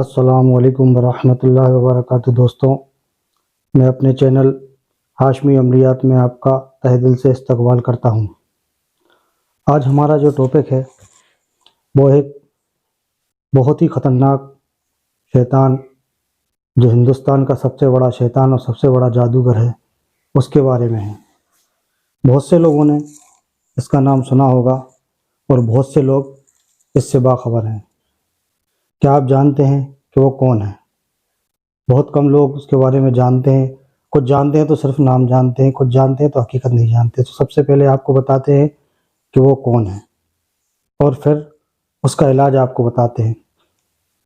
السلام علیکم ورحمۃ اللہ وبرکاتہ دوستوں، میں اپنے چینل ہاشمی عملیات میں آپ کا تہہ دل سے استقبال کرتا ہوں۔ آج ہمارا جو ٹاپک ہے وہ ایک بہت ہی خطرناک شیطان، جو ہندوستان کا سب سے بڑا شیطان اور سب سے بڑا جادوگر ہے، اس کے بارے میں ہے۔ بہت سے لوگوں نے اس کا نام سنا ہوگا اور بہت سے لوگ اس سے باخبر ہیں۔ کیا آپ جانتے ہیں کہ وہ کون ہے؟ بہت کم لوگ اس کے بارے میں جانتے ہیں۔ کچھ جانتے ہیں تو صرف نام جانتے ہیں، کچھ جانتے ہیں تو حقیقت نہیں جانتے۔ تو سب سے پہلے آپ کو بتاتے ہیں کہ وہ کون ہے، اور پھر اس کا علاج آپ کو بتاتے ہیں۔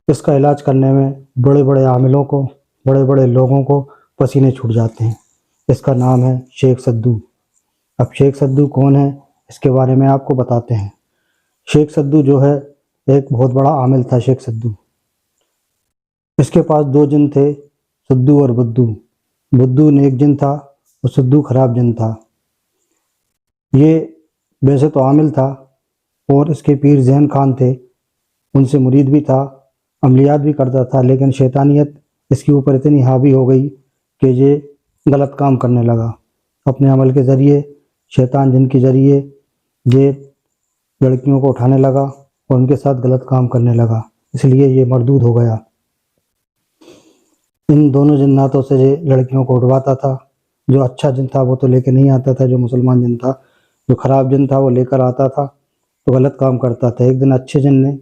اس کا علاج کرنے میں بڑے بڑے عاملوں کو، بڑے بڑے لوگوں کو پسینے چھوٹ جاتے ہیں۔ اس کا نام ہے شیخ سدو۔ اب شیخ سدو کون ہے، اس کے بارے میں آپ کو بتاتے ہیں۔ شیخ سدو جو ہے ایک بہت بڑا عامل تھا۔ شیخ سدو، اس کے پاس دو جن تھے، سدو اور بدو۔ بدو نیک جن تھا اور سدو خراب جن تھا۔ یہ ویسے تو عامل تھا اور اس کے پیر زین خان تھے، ان سے مرید بھی تھا، عملیات بھی کرتا تھا، لیکن شیطانیت اس کے اوپر اتنی حاوی ہو گئی کہ یہ غلط کام کرنے لگا۔ اپنے عمل کے ذریعے، شیطان جن کے ذریعے یہ لڑکیوں کو اٹھانے لگا اور ان کے ساتھ غلط کام کرنے لگا، اس لیے یہ مردود ہو گیا۔ ان دونوں جناتوں سے یہ لڑکیوں کو اٹھواتا تھا۔ جو اچھا جن تھا وہ تو لے کے نہیں آتا تھا، جو مسلمان جن تھا، جو خراب جن تھا وہ لے کر آتا تھا تو غلط کام کرتا تھا۔ ایک دن اچھے جن نے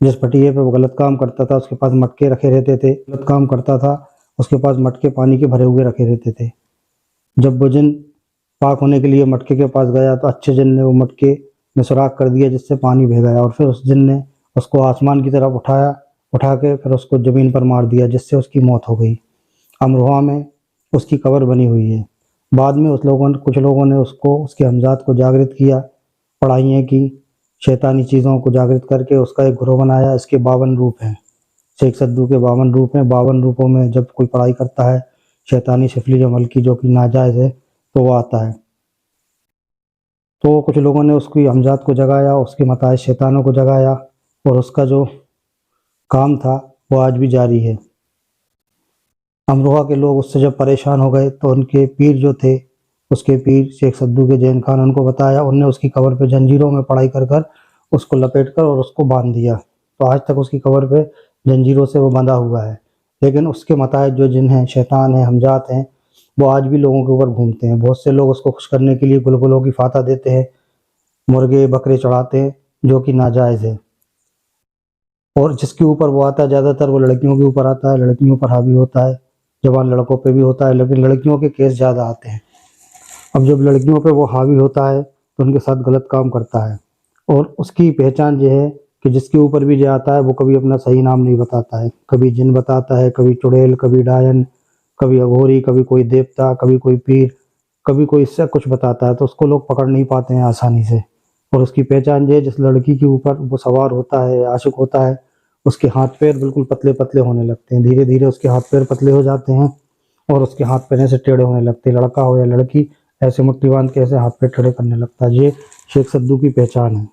جس پٹیے پہ وہ غلط کام کرتا تھا، اس کے پاس مٹکے رکھے رہتے تھے، غلط کام کرتا تھا، اس کے پاس مٹکے پانی کے بھرے ہوئے رکھے رہتے تھے۔ جب وہ جن پاک ہونے کے لیے مٹکے کے پاس گیا تو اچھے جن نے وہ مٹکے میں سوراخ کر دیا، جس سے پانی بہہ گیا، اور پھر اس جن نے اس کو آسمان کی طرف اٹھا کے پھر اس کو زمین پر مار دیا، جس سے اس کی موت ہو گئی۔ امروہہ میں اس کی قبر بنی ہوئی ہے۔ بعد میں کچھ لوگوں نے اس کے ہمزاد کو جاگرت کیا، پڑھائیاں کی، شیطانی چیزوں کو جاگرت کر کے اس کا ایک گروہ بنایا۔ اس کے 52 روپ ہیں، شیخ سدو کے 52 روپ ہیں۔ 52 روپوں میں جب کوئی پڑھائی کرتا ہے شیطانی شفلی عمل کی، جو کہ ناجائز ہے، تو وہ آتا ہے۔ تو کچھ لوگوں نے اس کی ہمزاد کو جگایا، اس کے متاع شیطانوں کو جگایا، اور اس کا جو کام تھا وہ آج بھی جاری ہے۔ امروہہ کے لوگ اس سے جب پریشان ہو گئے تو ان کے پیر جو تھے، اس کے پیر شیخ سدو کے زین خان، ان کو بتایا، انہوں نے اس کی قبر پہ زنجیروں میں پڑھائی کر اس کو لپیٹ کر اور اس کو باندھ دیا۔ تو آج تک اس کی قبر پہ زنجیروں سے وہ بندھا ہوا ہے۔ لیکن اس کے متاعد جو جن ہیں، شیطان ہیں، ہمزاد ہیں، وہ آج بھی لوگوں کے اوپر گھومتے ہیں۔ بہت سے لوگ اس کو خوش کرنے کے لیے گلگلوں کی فاتح دیتے ہیں، مرغے بکرے چڑھاتے ہیں، جو کہ ناجائز ہے۔ اور جس کے اوپر وہ آتا ہے، زیادہ تر وہ لڑکیوں کے اوپر آتا ہے، لڑکیوں پر حاوی ہوتا ہے، جوان لڑکوں پہ بھی ہوتا ہے، لیکن لڑکیوں کے کیس زیادہ آتے ہیں۔ اب جب لڑکیوں پہ وہ حاوی ہوتا ہے تو ان کے ساتھ غلط کام کرتا ہے، اور اس کی پہچان یہ ہے کہ جس کے اوپر بھی یہ آتا ہے وہ کبھی اپنا صحیح نام نہیں بتاتا ہے۔ کبھی جن بتاتا ہے، کبھی چڑیل، کبھی ڈائن، کبھی اگوری، کبھی کوئی دیوتا، کبھی کوئی پیر، کبھی کوئی اس سے کچھ بتاتا ہے، تو اس کو لوگ پکڑ نہیں پاتے ہیں آسانی سے۔ اور اس کی پہچان یہ ہے، جس لڑکی کے اوپر وہ سوار ہوتا ہے، عاشق ہوتا ہے، اس کے ہاتھ پیر بالکل پتلے پتلے ہونے لگتے ہیں۔ دھیرے دھیرے اس کے ہاتھ پیر پتلے ہو جاتے ہیں اور اس کے ہاتھ پیر ایسے ٹیڑھے ہونے لگتے ہیں۔ لڑکا ہو یا لڑکی، ایسے مٹھی باندھ کے ایسے ہاتھ پیر ٹیڑھے کرنے لگتا ہے۔ یہ شیخ سدو کی پہچان ہے۔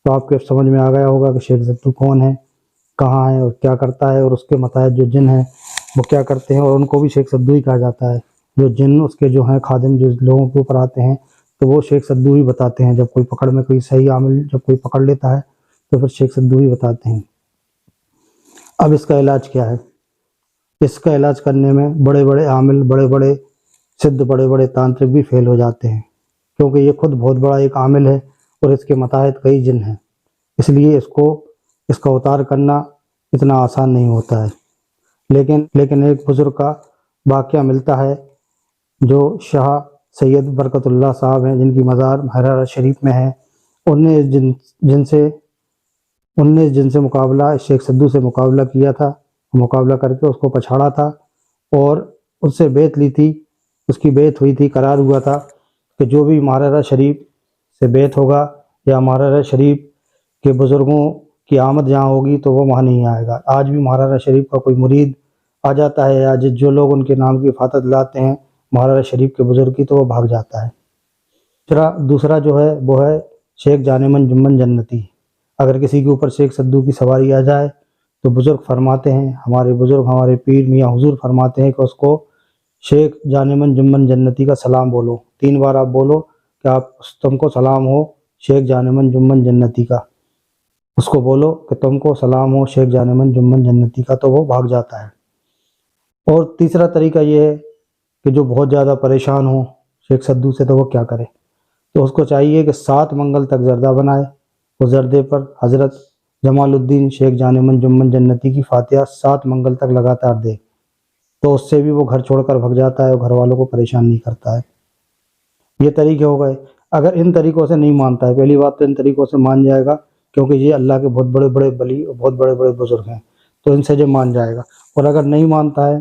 تو آپ کے سمجھ میں آ گیا ہوگا کہ شیخ سدو کون ہے، کہاں ہے اور کیا کرتا ہے، اور اس کے متاعد جو جن ہیں وہ کیا کرتے ہیں، اور ان کو بھی شیخ سدو ہی کہا جاتا ہے۔ جو جن اس کے جو ہیں خادم، جو لوگوں کے اوپر آتے ہیں، تو وہ شیخ سدو ہی بتاتے ہیں۔ جب کوئی پکڑ میں کوئی صحیح عامل جب کوئی پکڑ لیتا ہے تو پھر شیخ سدو ہی بتاتے ہیں۔ اب اس کا علاج کیا ہے؟ اس کا علاج کرنے میں بڑے بڑے عامل، بڑے بڑے سدھ، بڑے بڑے تانترک بھی فیل ہو جاتے ہیں، کیونکہ یہ خود بہت بڑا ایک عامل ہے اور اس کے متاعد کئی جن ہیں۔ اس لیے اس کا اتار کرنا اتنا آسان نہیں ہوتا ہے۔ لیکن ایک بزرگ کا واقعہ ملتا ہے، جو شاہ سید برکت اللہ صاحب ہیں، جن کی مزار حرارہ شریف میں ہے۔ انہوں نے اس جن سے مقابلہ، شیخ سدو سے مقابلہ کیا تھا، مقابلہ کر کے اس کو پچھاڑا تھا اور اس سے بیعت لی تھی۔ اس کی بیعت ہوئی تھی، قرار ہوا تھا کہ جو بھی مہاراجہ شریف سے بیعت ہوگا یا مہاراجہ شریف کے بزرگوں کی آمد جہاں ہوگی تو وہ وہاں نہیں آئے گا۔ آج بھی مہاراجہ شریف کا کوئی مرید آ جاتا ہے، یا جو لوگ ان کے نام کی فاتح دلاتے ہیں مہاراجہ شریف کے بزرگ کی، تو وہ بھاگ جاتا ہے۔ دوسرا جو ہے وہ ہے شیخ جان من جمن جنتی۔ اگر کسی کے اوپر شیخ سدو کی سواری آ جائے تو بزرگ فرماتے ہیں، ہمارے بزرگ ہمارے پیر میاں حضور فرماتے ہیں کہ اس کو شیخ جانمن جمن جنتی کا سلام بولو، 3 بار آپ بولو کہ تم کو سلام ہو شیخ جانمن جمن جنتی کا، اس کو بولو کہ تم کو سلام ہو شیخ جانمن جمن جنتی کا، تو وہ بھاگ جاتا ہے۔ اور تیسرا طریقہ یہ ہے کہ جو بہت زیادہ پریشان ہو شیخ سدو سے، تو وہ کیا کرے؟ تو اس کو چاہیے کہ 7 منگل تک زردہ بنائے، اس زردے پر حضرت جمال الدین شیخ جانمن جمن جنتی کی فاتحہ 7 منگل تک لگاتار دے، تو اس سے بھی وہ گھر چھوڑ کر بھگ جاتا ہے اور گھر والوں کو پریشان نہیں کرتا ہے۔ یہ طریقے ہو گئے۔ اگر ان طریقوں سے نہیں مانتا ہے، پہلی بات تو ان طریقوں سے مان جائے گا، کیونکہ یہ اللہ کے بہت بڑے بڑے ولی اور بہت بڑے بڑے بزرگ ہیں، تو ان سے جو مان جائے گا۔ اور اگر نہیں مانتا ہے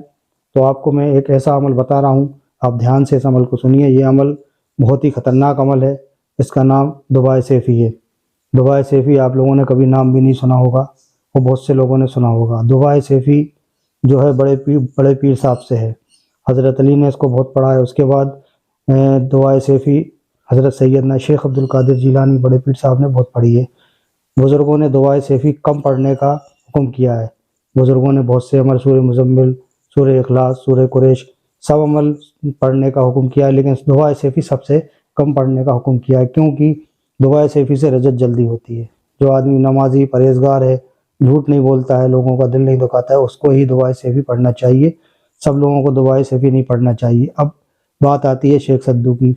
تو آپ کو میں ایک ایسا عمل بتا رہا ہوں، آپ دھیان سے اس عمل کو سنیے۔ یہ عمل بہت ہی خطرناک عمل ہے، اس کا نام دعائے سیفی ہے۔ دعائے سیفی آپ لوگوں نے کبھی نام بھی نہیں سنا ہوگا، اور بہت سے لوگوں نے سنا ہوگا۔ دعائے سیفی جو ہے بڑے پیر صاحب سے ہے، حضرت علی نے اس کو بہت پڑھا ہے۔ اس کے بعد دعائے سیفی حضرت سیدنا شیخ عبد القادر جیلانی بڑے پیر صاحب نے بہت پڑھی ہے۔ بزرگوں نے دعائے سیفی کم پڑھنے کا حکم کیا ہے۔ بزرگوں نے بہت سے عمل، سورہ مزمل، سورہ اخلاص، سورہ قریش، سب عمل پڑھنے کا حکم کیا ہے، لیکن دعائے سیفی سب سے کم پڑھنے کا حکم کیا ہے، کیونکہ دعائے سیفی سے رجت جلدی ہوتی ہے۔ جو آدمی نمازی پرہیزگار ہے، جھوٹ نہیں بولتا ہے، لوگوں کا دل نہیں دکھاتا ہے، اس کو ہی دعائے سیفی پڑھنا چاہیے، سب لوگوں کو دعائے سیفی نہیں پڑھنا چاہیے۔ اب بات آتی ہے شیخ سدو کی۔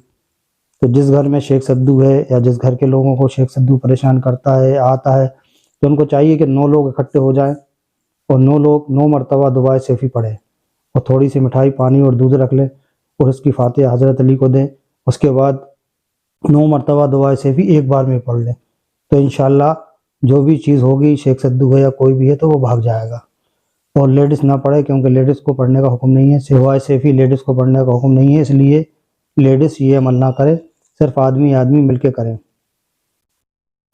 تو جس گھر میں شیخ سدو ہے، یا جس گھر کے لوگوں کو شیخ سدو پریشان کرتا ہے، آتا ہے، تو ان کو چاہیے کہ 9 لوگ اکٹھے ہو جائیں اور 9 لوگ 9 مرتبہ دعائے سیفی پڑھیں، اور تھوڑی سی مٹھائی، پانی اور دودھ رکھ لیں، اور اس کی فاتحہ حضرت علی کو دیں۔ اس کے بعد 9 مرتبہ دعائے سیفی ایک بار میں پڑھ لیں، تو انشاءاللہ جو بھی چیز ہوگی، شیخ سدو ہے یا کوئی بھی ہے، تو وہ بھاگ جائے گا۔ اور لیڈیز نہ پڑھے، کیونکہ لیڈیز کو پڑھنے کا حکم نہیں ہے، دعائے سیفی لیڈیز کو پڑھنے کا حکم نہیں ہے، اس لیے لیڈیز یہ عمل نہ کرے، صرف آدمی مل کے کریں۔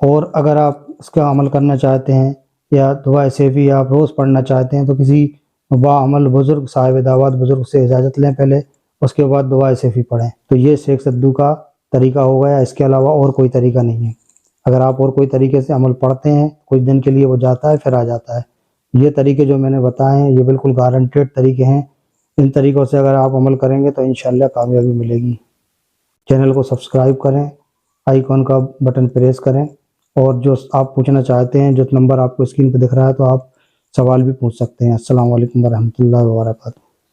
اور اگر آپ اس کا عمل کرنا چاہتے ہیں، یا دعائے سیفی آپ روز پڑھنا چاہتے ہیں، تو کسی باعمل بزرگ، صاحب دعوت بزرگ سے اجازت لیں پہلے، اس کے بعد دعائے سیفی پڑھیں۔ تو یہ شیخ سدو کا طریقہ ہو گیا، اس کے علاوہ اور کوئی طریقہ نہیں ہے۔ اگر آپ اور کوئی طریقے سے عمل پڑھتے ہیں، کچھ دن کے لیے وہ جاتا ہے، پھر آ جاتا ہے۔ یہ طریقے جو میں نے بتائے ہیں، یہ بالکل گارنٹیڈ طریقے ہیں۔ ان طریقوں سے اگر آپ عمل کریں گے تو انشاءاللہ کامیابی ملے گی۔ چینل کو سبسکرائب کریں، آئیکن کا بٹن پریس کریں، اور جو آپ پوچھنا چاہتے ہیں، جو نمبر آپ کو اسکرین پہ دکھ رہا ہے، تو آپ سوال بھی پوچھ سکتے ہیں۔ السلام علیکم ورحمۃ اللہ وبرکاتہ۔